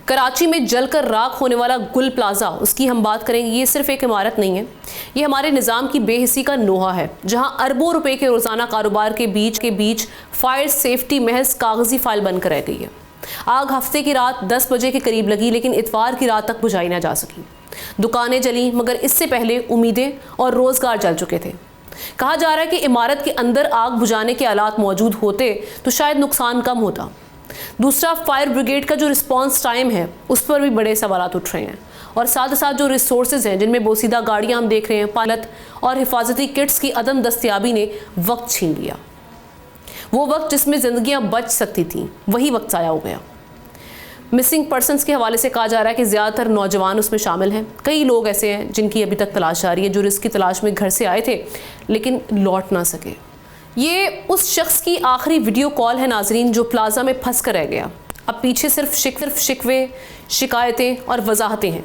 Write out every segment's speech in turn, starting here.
कराची में जलकर राख होने वाला गुल प्लाजा, उसकी हम बात करेंगे। ये सिर्फ एक इमारत नहीं है, ये हमारे निज़ाम की बेहिसी का नोहा है, जहां अरबों रुपए के रोज़ाना कारोबार के बीच फायर सेफ्टी महज कागजी फाइल बनकर रह गई है। आग हफ्ते की रात 10 बजे के करीब लगी, लेकिन इतवार की रात तक बुझाई ना जा सकी। दुकानें जली, मगर इससे पहले उम्मीदें और रोजगार जल चुके थे। कहा जा रहा है कि इमारत के अंदर आग बुझाने के आलात मौजूद होते तो शायद नुकसान कम होता। दूसरा, फायर ब्रिगेड का जो रिस्पांस टाइम है उस पर भी बड़े सवाल उठ रहे हैं, और साथ ही साथ जो रिसोर्सेज हैं, जिनमें बोसीदा गाड़ियां हम देख रहे हैं, पायलट और हिफाजती किट्स की अदम दस्तयाबी ने वक्त छीन लिया। वो वक्त जिसमें जिंदगियां बच सकती थी, वही वक्त ज़ाया हो गया। मिसिंग पर्सनस के हवाले से कहा जा रहा है कि ज़्यादातर नौजवान उसमें शामिल हैं। कई लोग ऐसे हैं जिनकी अभी तक तलाश जारी है, जो रिस्क की तलाश में घर से आए थे लेकिन लौट ना सके। ये उस शख्स की आखिरी वीडियो कॉल है नाजरीन, जो प्लाजा में फंस कर रह गया। अब पीछे सिर्फ शिकवे, शिकायतें और वजाहतें हैं।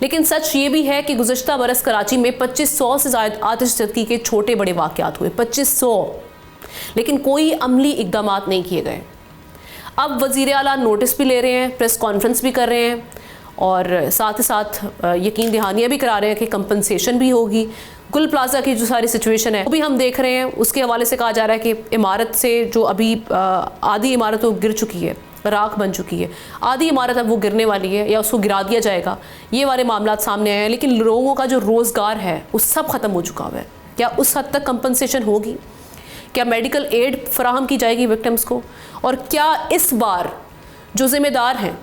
लेकिन सच ये भी है कि गुज़श्ता बरस कराची में 2500 से ज़ायद आतिशज़दी के छोटे बड़े वाक़यात हुए, 2500, लेकिन कोई अमली इक़दामात नहीं किए गए। अब वज़ीर आला नोटिस भी ले रहे हैं, प्रेस कॉन्फ्रेंस भी कर रहे हैं, और साथ ही साथ यकीन दहानियाँ भी करा रहे हैं कि कंपनसेशन भी होगी। गुल प्लाजा की जो सारी सिचुएशन है वो भी हम देख रहे हैं। उसके हवाले से कहा जा रहा है कि इमारत से जो अभी आधी इमारत वो गिर चुकी है, राख बन चुकी है, आधी इमारत अब वो गिरने वाली है या उसको गिरा दिया जाएगा, ये वाले मामला सामने आए हैं। लेकिन लोगों का जो रोज़गार है वो सब ख़त्म हो चुका है। क्या उस हद तक कंपनसेशन होगी? क्या मेडिकल एड फराहम की जाएगी विक्टिम्स को? और क्या इस बार जो ज़िम्मेदार हैं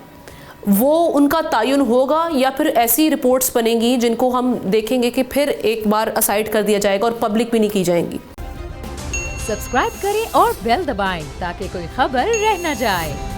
वो उनका तयन होगा, या फिर ऐसी रिपोर्ट्स बनेंगी जिनको हम देखेंगे कि फिर एक बार असाइड कर दिया जाएगा और पब्लिक भी नहीं की जाएंगी? सब्सक्राइब करें और बेल दबाएं ताकि कोई खबर रह न जाए।